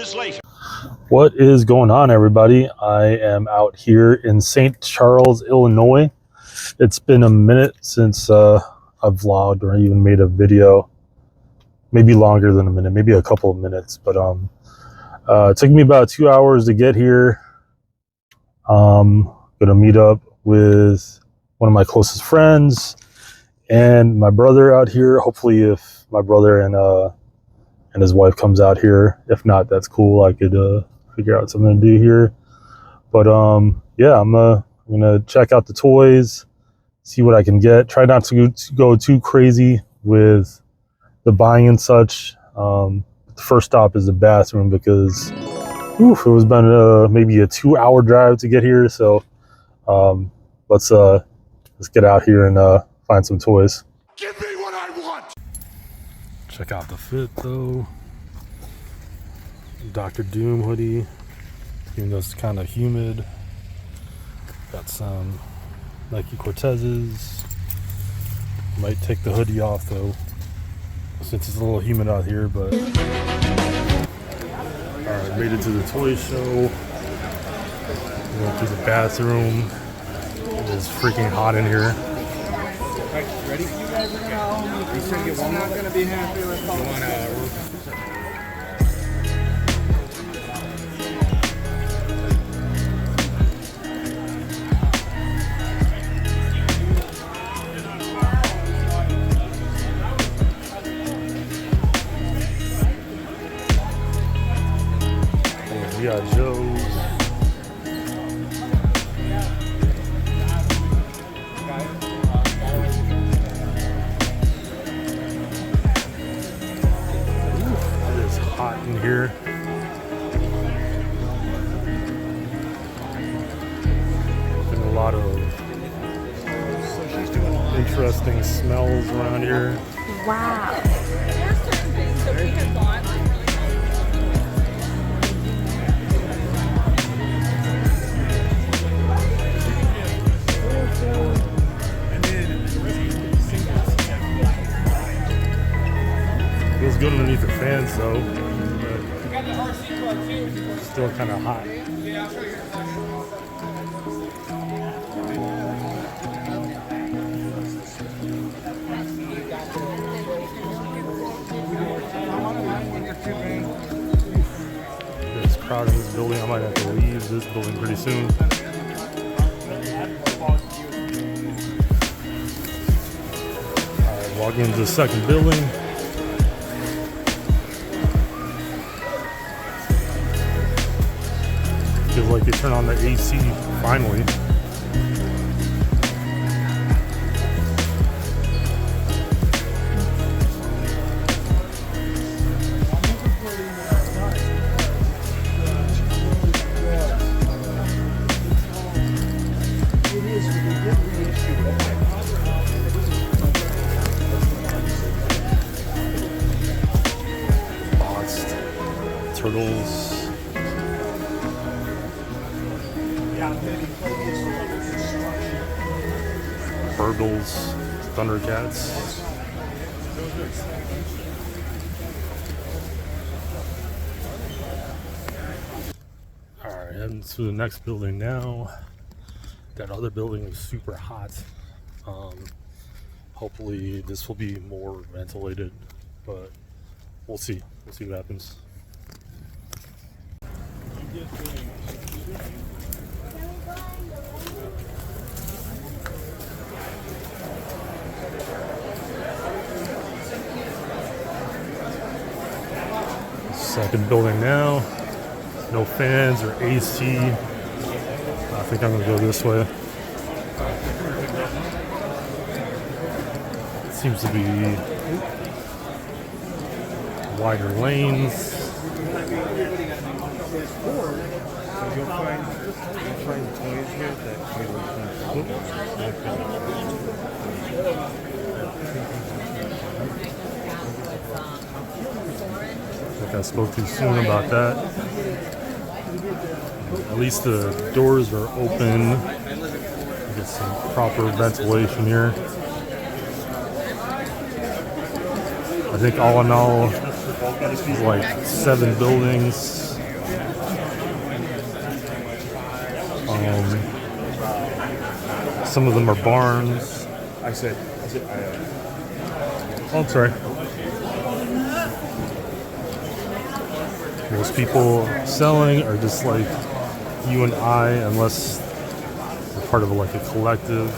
legislation. What is going on, everybody? I am out here in St. Charles, Illinois. It's been a minute since I've vlogged or even made a video. Maybe longer than a minute, maybe a couple of minutes. But it took me about 2 hours to get here. Gonna meet up with one of my closest friends and my brother out here. Hopefully, if my brother and his wife comes out here. If not, that's cool. I could figure out something to do here. But yeah, I'm gonna check out the toys, see what I can get. Try not to go too crazy with the buying and such. The first stop is the bathroom because it was been maybe a 2-hour drive to get here. So let's get out here and find some toys. Give me what I want. Check out the fit though. Dr. Doom hoodie, even though it's kind of humid. Got some Nike Cortezes. Might take the hoodie off though, since it's a little humid out here. But alright, made it to the toy show. Went through the bathroom. It is freaking hot in here. Ready? You guys are not going to be happy with G.I. Joe's. Hot in here. Been a lot of interesting smells around here. Wow. Feels good underneath the fans though, but still kind of hot. There's a crowd in this building. I might have to leave this building pretty soon. Alright, walking into the second building. Feels like they turn on the AC finally. Lost turtles. Burgles, Thundercats. Alright, heading to the next building now. That other building is super hot. Hopefully this will be more ventilated, but we'll see. We'll see what happens. Second building now. No fans or AC. I think I'm gonna go this way. It seems to be wider lanes. You'll find toys here that I think I spoke too soon about that. At least the doors are open. Get some proper ventilation here. I think all in all, like 7 buildings. Some of them are barns. Oh, I'm sorry. Most people selling are just like you and I, unless they're part of like a collective.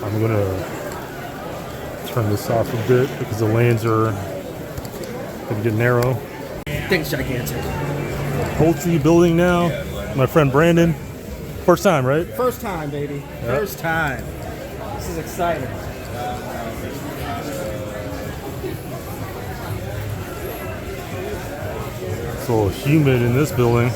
I'm gonna turn this off a bit because the lanes are gonna get narrow. Thing's gigantic. Poultry building now. My friend Brandon. First time, right? First time, baby. Yep. First time. This is exciting. It's a little humid in this building.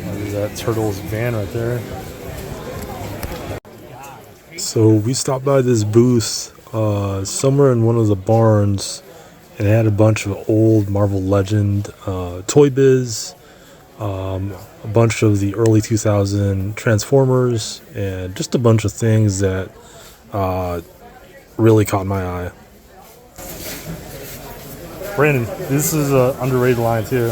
There's that Turtles van right there. So we stopped by this booth somewhere in one of the barns, and it had a bunch of old Marvel Legend Toy Biz, a bunch of the early 2000 Transformers, and just a bunch of things that really caught my eye. Brandon, this is an underrated line too.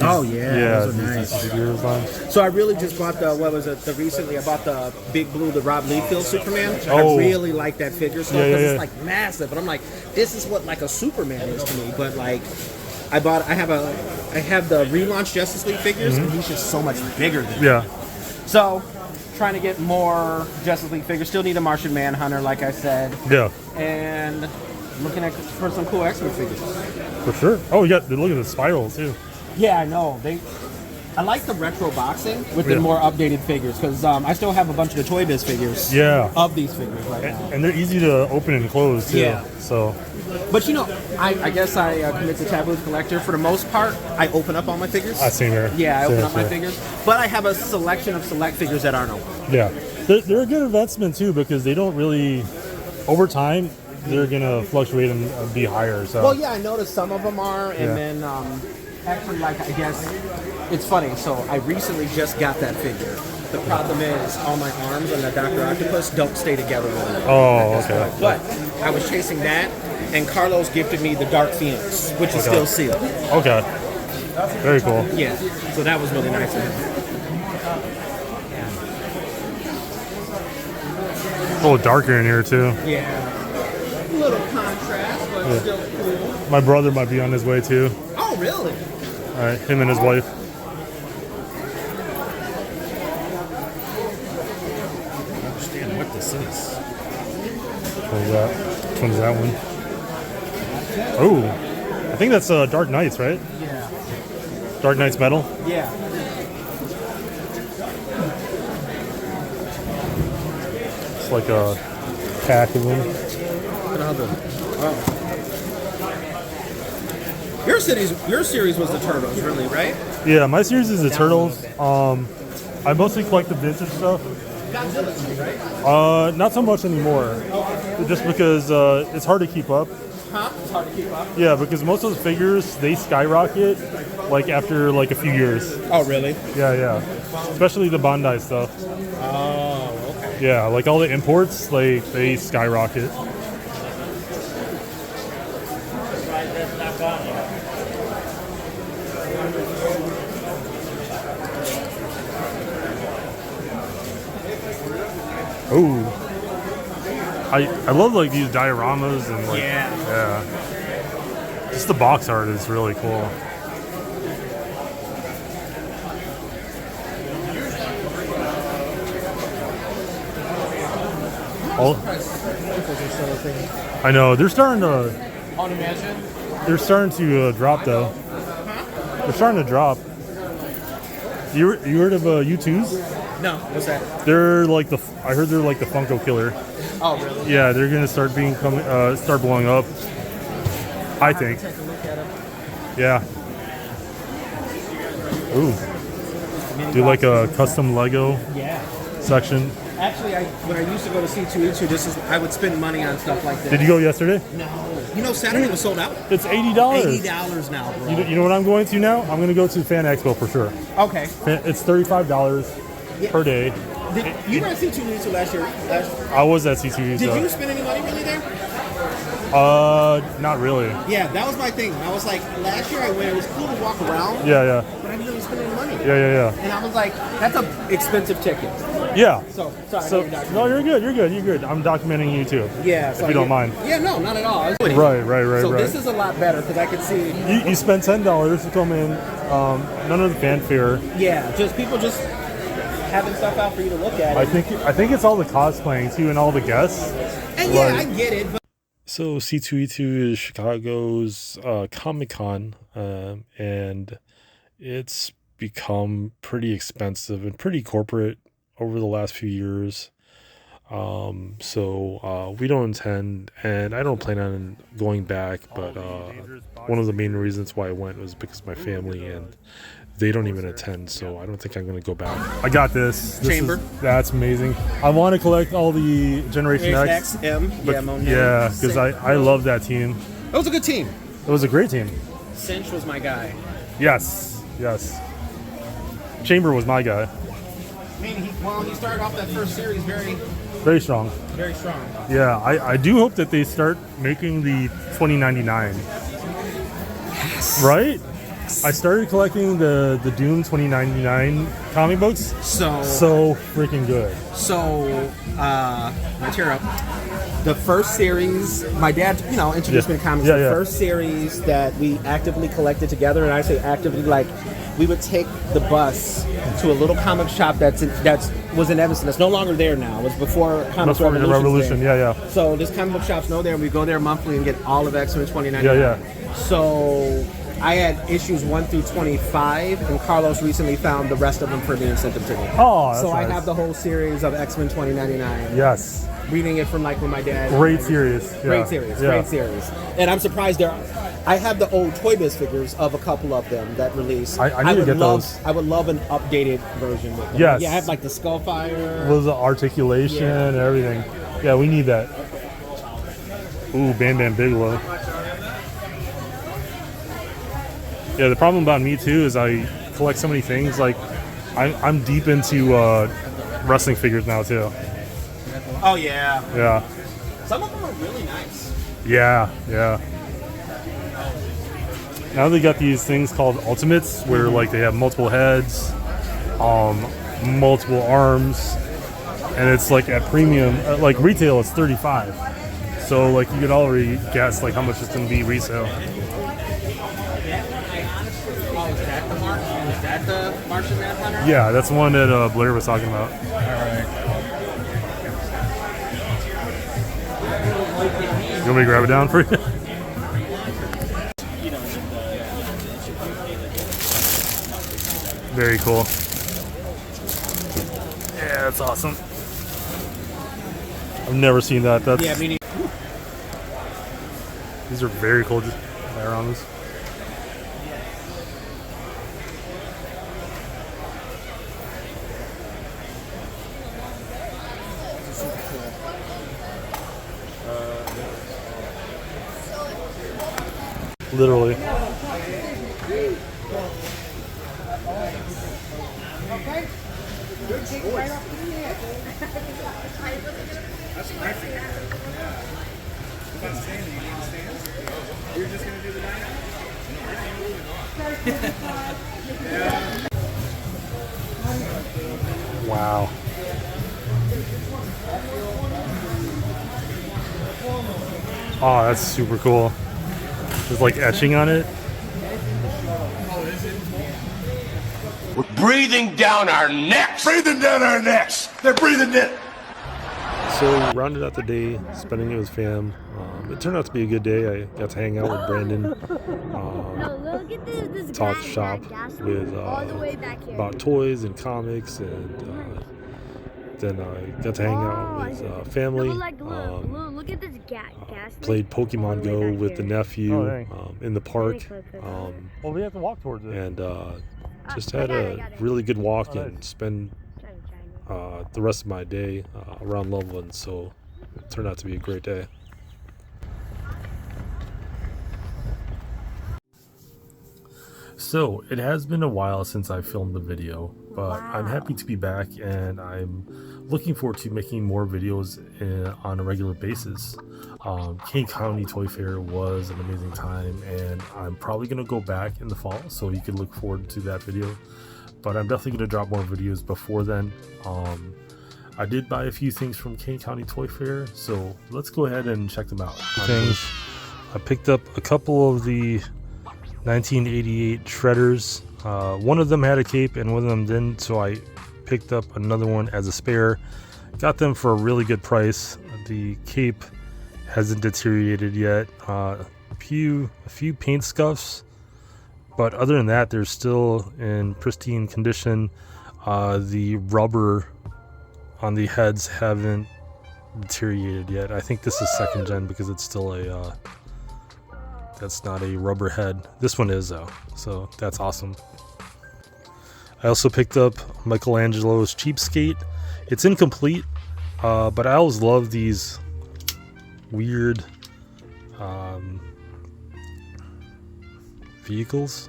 Oh yeah, those are these nice. figures line. So I really just bought the recently I bought the Big Blue, the Rob Liefeld Superman. Oh. I really like that figure stuff Yeah, because yeah, it's yeah. like massive, and I'm like, this is what like a Superman is to me. But like, I have the relaunch Justice League figures, and he's just so much bigger than me. Yeah. So trying to get more Justice League figures. Still need a Martian Manhunter, like I said, Yeah. and looking for some cool X-Men figures. For sure. Oh, yeah. Look at the spiral too. Yeah, I know. I like the retro boxing with the Yeah. more updated figures because I still have a bunch of the Toy Biz figures. Yeah. Of these figures right now. And they're easy to open and close too. Yeah. So. But you know, I guess I commit to taboo collector. For the most part, I open up all my figures. Same here. Yeah, I open Same, up my same. figures. But I have a selection of select figures that aren't open. Yeah. They're a good investment too because they don't really, over time, they're gonna fluctuate and be higher. So. Well, yeah, I noticed some of them are, and Yeah. then actually, like I guess it's funny. So I recently just got that figure. The problem is all my arms on the Dr. Octopus don't stay together really well. Oh, okay. But I was chasing that, and Carlos gifted me the Dark Phoenix, which is still sealed. Okay. Very cool. Yeah, so that was really nice of him. A little darker in here too. Yeah. A little contrast, but Yeah. still cool. My brother might be on his way too. Oh, really? All right, him and his wife. I don't understand what this is. Which one's that one? Oh, I think that's Dark Knights, right? Yeah. Dark Knights metal. Yeah. It's like a pack of them. Oh. Your series was the Turtles, really, right? Yeah, my series is the Turtles. I mostly collect the vintage stuff. Godzilla too, right? Not so much anymore. Just because it's hard to keep up. Huh? It's hard to keep up. Yeah, because most of the figures they skyrocket like after like a few years. Oh, really? Yeah. Especially the Bandai stuff. Oh, okay. Yeah, like all the imports, they skyrocket. Oh, I love like these dioramas and like yeah. Just the box art is really cool. I know they're starting to. They're starting to drop though. They're starting to drop. You heard of U2s? No, what's that? They're like the. I heard they're like the Funko killer. Oh, really? Yeah, they're gonna start start blowing up. I think. Take a look at them. Yeah. Ooh. Do like a custom Lego Yeah. section. Actually, when I used to go to C2E2, I would spend money on stuff like this. Did you go yesterday? No. You know, Saturday was sold out. It's $80. $80 now, bro. You know what I'm going to now? I'm going to go to Fan Expo for sure. Okay. It's $35 Yeah. per day. You were at C2E2 last year. I was at C2E2. Did you spend any money really there? Not really. Yeah, that was my thing. I was like, last year I went. It was cool to walk around. Yeah. But I didn't really spend any money. Yeah. And I was like, that's an expensive ticket. Yeah. So sorry. So no, you're good. I'm documenting you too. Yeah. If you don't mind. Yeah, no, not at all. Right. So this is a lot better because I could see. You spent $10 to come in. None of the fanfare. Yeah, just people just having stuff out for you to look at. I think it's all the cosplaying too and all the guests. And yeah, I get it. But so C2E2 is Chicago's Comic-Con, and it's become pretty expensive and pretty corporate over the last few years. So we don't intend, and I don't plan on going back, but one of the main reasons why I went was because of my family, and they don't even attend, so I don't think I'm going to go back. I got this. Chamber. That's amazing. I want to collect all the Generation X. M. Yeah, because I love that team. It was a good team. It was a great team. Cinch was my guy. Yes. Chamber was my guy. I mean, he started off that first series Very strong. very strong. Yeah, I do hope that they start making the 2099. Yes. Right? I started collecting the Doom 2099 comic books. So freaking good. So, my tear up. The first series, my dad, introduced me to comics. The first series that we actively collected together, and I say actively, like we would take the bus to a little comic shop that was in Evanston. That's no longer there now. It was before Comics Revolution. Yeah. So this comic book shop's no there, and we go there monthly and get all of X-Men 2099. Yeah. So I had issues 1 through 25, and Carlos recently found the rest of them for me and sent them to me. Oh, that's so nice. I have the whole series of X-Men 2099. Yes. Reading it from like when my dad. Great series. Great series. And I'm surprised I have the old Toy Biz figures of a couple of them that released. I need to get those. I would love an updated version with them. Yes. Yeah, I have like the Skullfire. Was the articulation and everything. Yeah, we need that. Ooh, Bam Bam Bigelow. Yeah, the problem about me too is I collect so many things. Like, I'm deep into wrestling figures now too. Oh yeah. Yeah. Some of them are really nice. Yeah. Now they got these things called Ultimates, where like they have multiple heads, multiple arms, and it's like at premium. Like retail, it's $35. So like you could already guess like how much it's going to be resale. Is that the Martian Manhunter? Yeah, that's the one that Blair was talking about. You want me to grab it down for you? Very cool. Yeah, that's awesome. I've never seen that. That's, yeah, me neither. These are very cool. Just fire on this. Literally. Wow. Oh, that's super cool. There's like etching on it. We're breathing down our necks. Breathing down our necks. They're breathing it. So rounded out the day, spending it with fam. It turned out to be a good day. I got to hang out with Brandon, talk shop with about toys and comics, and then I got to hang out with family. Look at this gas. Played Pokemon Go with the nephew in the park. Well, we have to walk towards it. And just had a really good walk and spend the rest of my day around Loveland. So it turned out to be a great day. So it has been a while since I filmed the video. but I'm happy to be back, and I'm looking forward to making more videos on a regular basis. Kane County Toy Fair was an amazing time, and I'm probably going to go back in the fall, so you can look forward to that video. But I'm definitely going to drop more videos before then. I did buy a few things from Kane County Toy Fair, so let's go ahead and check them out. I picked up a couple of the 1988 Shredders. One of them had a cape and one of them didn't, so I picked up another one as a spare. Got them for a really good price. The cape hasn't deteriorated yet. A few paint scuffs, but other than that, they're still in pristine condition. The rubber on the heads haven't deteriorated yet. I think this is second gen because it's still a that's not a rubber head. This one is though, so that's awesome. I also picked up Michelangelo's Cheapskate. It's incomplete, but I always love these weird vehicles.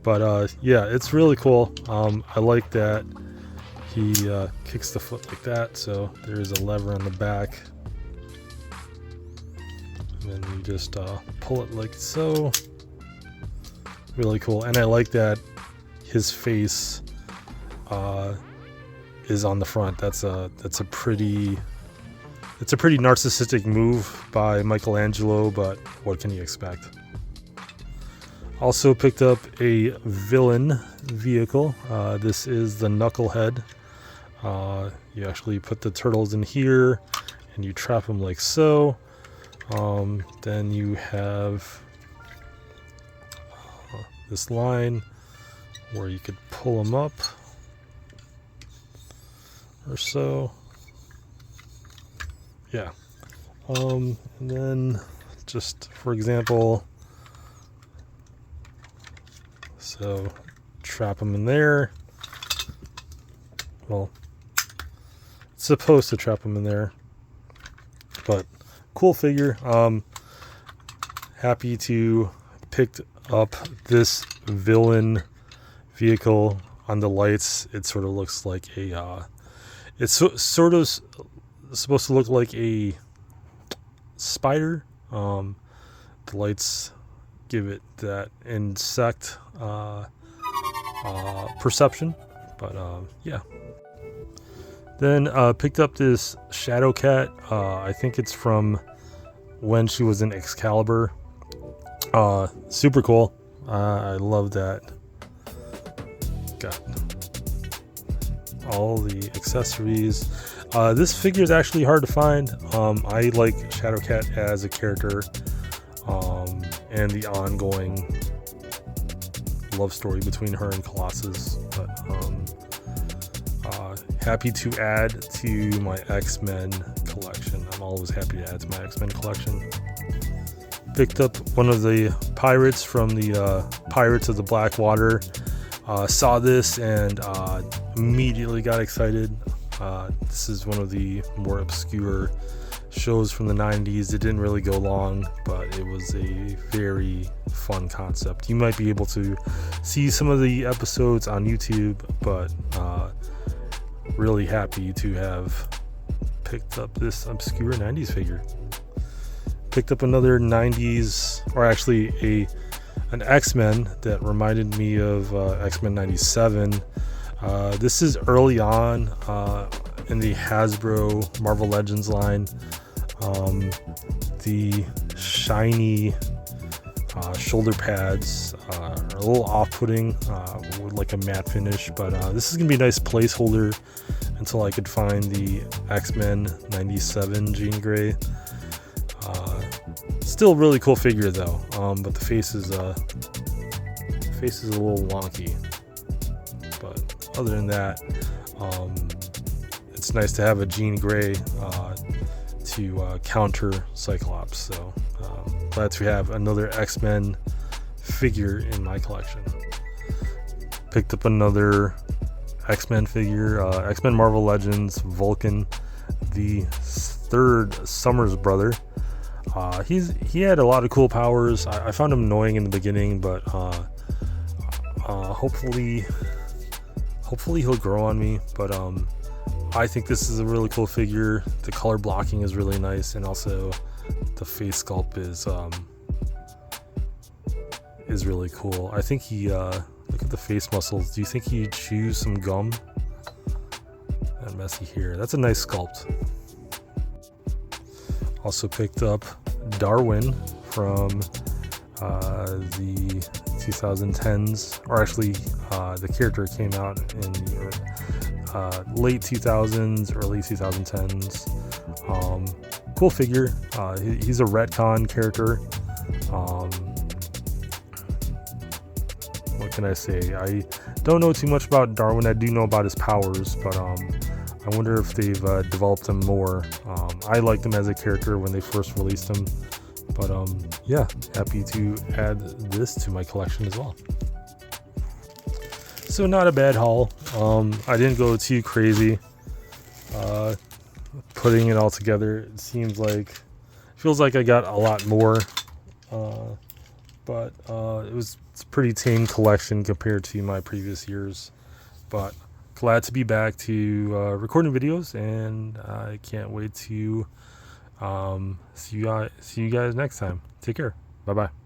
But yeah, it's really cool. I like that he kicks the foot like that, so there's a lever on the back, and then you just pull it like so. Really cool. And I like that his face is on the front. That's a pretty narcissistic move by Michelangelo, but what can you expect? Also picked up a villain vehicle. This is the Knucklehead. You actually put the turtles in here and you trap them like so. Then you have this line where you could pull them up or so. Yeah. And then just for example, so trap them in there. Well, it's supposed to trap them in there, but cool figure. Happy to picked up this villain vehicle. On the lights, it sort of looks like a it's sort of supposed to look like a spider. The lights give it that insect perception, but yeah. Then picked up this Shadow Cat. I think it's from when she was in Excalibur. Super cool. I love that. Got all the accessories. This figure is actually hard to find. I like Shadow Cat as a character, and the ongoing love story between her and Colossus. But happy to add to my X-Men collection. I'm always happy to add to my X-Men collection. Picked up one of the pirates from the Pirates of the Blackwater. Saw this and immediately got excited. This is one of the more obscure shows from the 90s. It didn't really go long, but it was a very fun concept. You might be able to see some of the episodes on YouTube, but really happy to have picked up this obscure 90s figure. Picked up another 90s, or actually an X-Men that reminded me of X-Men 97. This is early on in the Hasbro Marvel Legends line. The shiny shoulder pads are a little off-putting with like a matte finish, but this is gonna be a nice placeholder until I could find the X-Men 97 Jean Grey. Still really cool figure though, but the face is a little wonky. But other than that, it's nice to have a Jean Grey to counter Cyclops. So glad to have another X-Men figure in my collection. Picked up another X-Men figure, X-Men Marvel Legends Vulcan, the third Summers brother. He had a lot of cool powers. I found him annoying in the beginning, but hopefully hopefully he'll grow on me, but I think this is a really cool figure. The color blocking is really nice, and also the face sculpt is really cool. I think he look at the face muscles. Do you think he chews some gum? That messy hair. That's a nice sculpt. Also picked up Darwin from the 2010s, or actually the character came out in the late 2000s, early 2010s. Cool figure. He's a retcon character. What can I say? I don't know too much about Darwin. I do know about his powers, but I wonder if they've developed him more. I liked him as a character when they first released him, but yeah, happy to add this to my collection as well. So not a bad haul. I didn't go too crazy putting it all together. It feels like I got a lot more, but it's a pretty tame collection compared to my previous years. But glad to be back to recording videos, and I can't wait to see you guys next time. Take care. Bye bye.